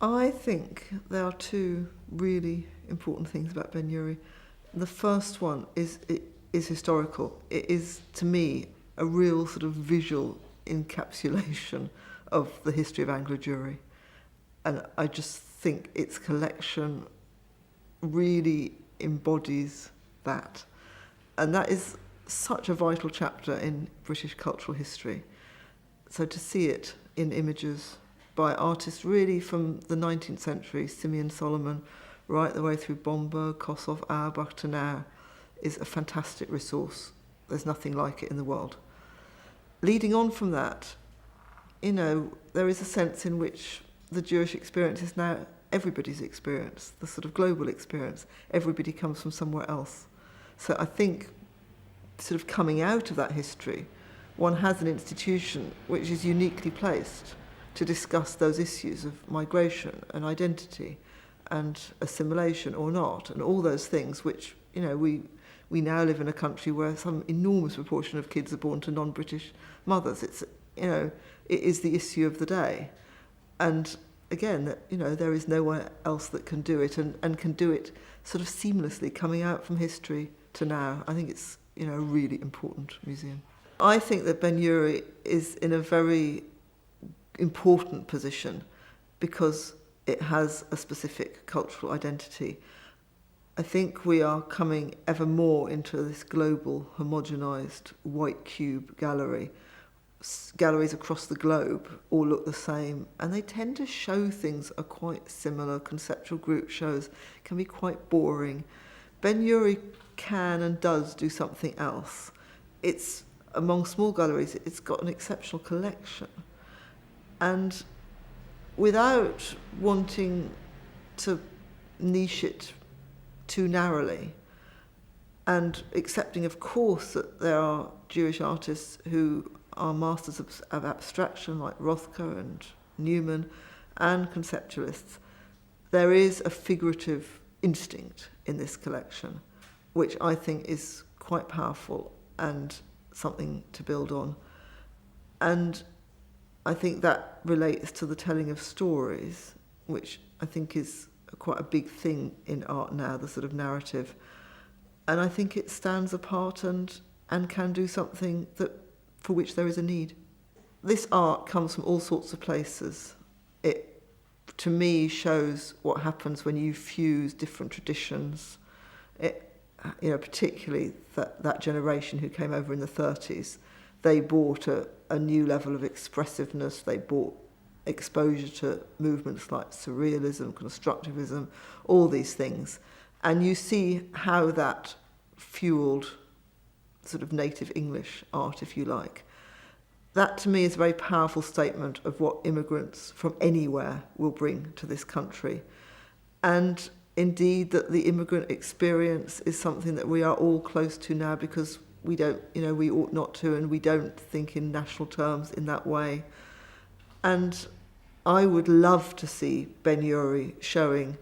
I think there are two really important things about Ben Uri. The first one is historical. It is, to me, a real sort of visual encapsulation of the history of Anglo-Jewry. And I just think its collection really embodies that. And that is such a vital chapter in British cultural history. So to see it in images by artists really from the 19th century, Simeon Solomon, right the way through Bomberg, Kossoff, Auerbach to now, is a fantastic resource. There's nothing like it in the world. Leading on from that, there is a sense in which the Jewish experience is now everybody's experience, the sort of global experience. Everybody comes from somewhere else. So I think sort of coming out of that history, one has an institution which is uniquely placed to discuss those issues of migration and identity and assimilation or not, and all those things which, we now live in a country where some enormous proportion of kids are born to non-British mothers. It's, it is the issue of the day. And again, there is no one else that can do it and can do it sort of seamlessly coming out from history to now. I think it's, a really important museum. I think that Ben Uri is in a very important position because it has a specific cultural identity. I think we are coming ever more into this global, homogenised, white cube gallery. Galleries across the globe all look the same, and they tend to show things are quite similar. Conceptual group shows can be quite boring. Ben Uri can and does do something else. It's, among small galleries, it's got an exceptional collection. And without wanting to niche it too narrowly, and accepting, of course, that there are Jewish artists who are masters of abstraction, like Rothko and Newman, and conceptualists, there is a figurative instinct in this collection, which I think is quite powerful and something to build on. And I think that relates to the telling of stories, which I think is quite a big thing in art now, the sort of narrative. And I think it stands apart and can do something for which there is a need. This art comes from all sorts of places. It, to me, shows what happens when you fuse different traditions. It, particularly that generation who came over in the 30s, they brought a new level of expressiveness. They brought exposure to movements like surrealism, constructivism, all these things. And you see how that fueled sort of native English art, if you like. That, to me, is a very powerful statement of what immigrants from anywhere will bring to this country. And indeed, that the immigrant experience is something that we are all close to now because we don't, we ought not to, and we don't think in national terms in that way. And I would love to see Ben Uri showing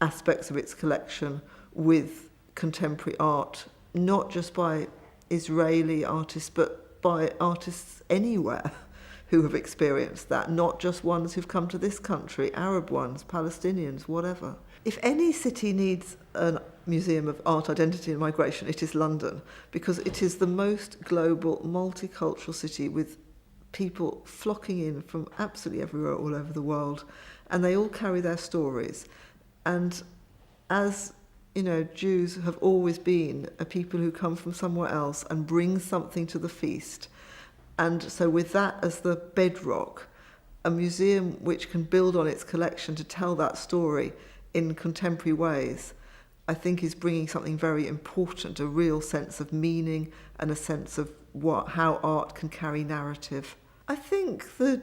aspects of its collection with contemporary art, not just by Israeli artists, but by artists anywhere who have experienced that, not just ones who've come to this country, Arab ones, Palestinians, whatever. If any city needs a museum of art, identity and migration, it is London, because it is the most global, multicultural city with people flocking in from absolutely everywhere all over the world, and they all carry their stories. And as Jews have always been a people who come from somewhere else and bring something to the feast. And so with that as the bedrock, a museum which can build on its collection to tell that story in contemporary ways, I think is bringing something very important, a real sense of meaning and a sense of how art can carry narrative. I think the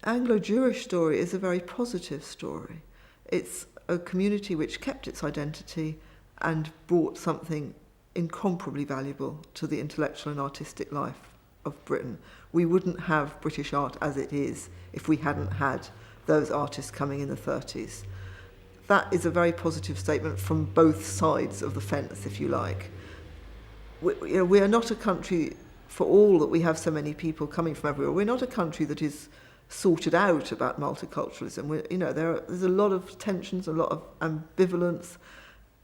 Anglo-Jewish story is a very positive story. It's a community which kept its identity and brought something incomparably valuable to the intellectual and artistic life of Britain. We wouldn't have British art as it is if we hadn't had those artists coming in the 30s. That is a very positive statement from both sides of the fence, if you like. We are not a country, for all that we have so many people coming from everywhere, we're not a country that is sorted out about multiculturalism. There's a lot of tensions, a lot of ambivalence,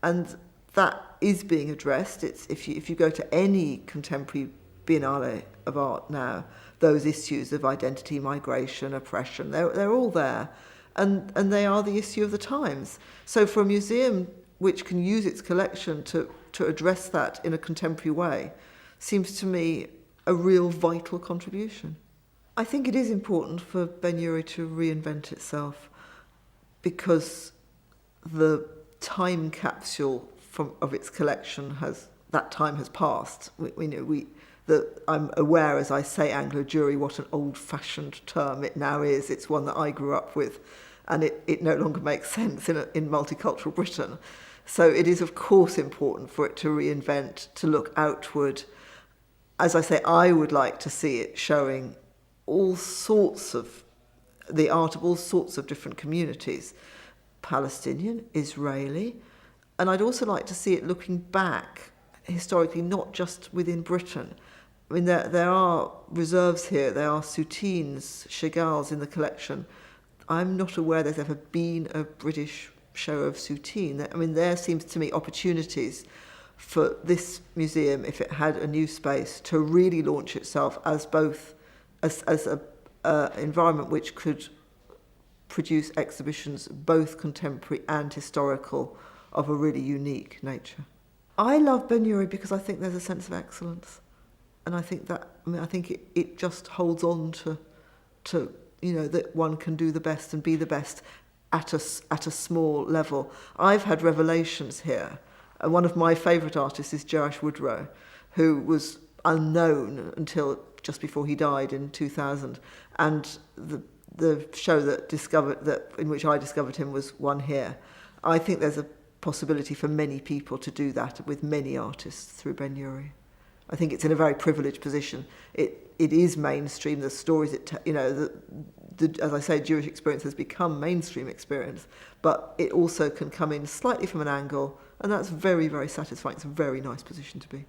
and that is being addressed. It's if you go to any contemporary Biennale of art now, those issues of identity, migration, oppression, they're all there, and they are the issue of the times. So for a museum which can use its collection to address that in a contemporary way, seems to me a real vital contribution. I think it is important for Ben Uri to reinvent itself, because the time capsule of its collection that time has passed. I'm aware, as I say Anglo-Jewry, what an old-fashioned term it now is. It's one that I grew up with, and it no longer makes sense in multicultural Britain. So it is, of course, important for it to reinvent, to look outward. As I say, I would like to see it showing all sorts of the art of all sorts of different communities, Palestinian, Israeli, and I'd also like to see it looking back historically, not just within Britain. I mean, there are reserves here, there are Soutines, Chagall's in the collection. I'm not aware there's ever been a British show of Soutine. I mean, there seems to me opportunities for this museum, if it had a new space, to really launch itself as both as a environment which could produce exhibitions both contemporary and historical of a really unique nature. I love Ben Uri because I think there's a sense of excellence, and I think it just holds on to that one can do the best and be the best at a small level. I've had revelations here. One of my favourite artists is Joash Woodrow, who was unknown until just before he died in 2000, and the show in which I discovered him was one here. I think there's a possibility for many people to do that with many artists through Ben Uri. I think it's in a very privileged position. It is mainstream. The stories as I say, Jewish experience has become mainstream experience, but it also can come in slightly from an angle, and that's very, very satisfying. It's a very nice position to be.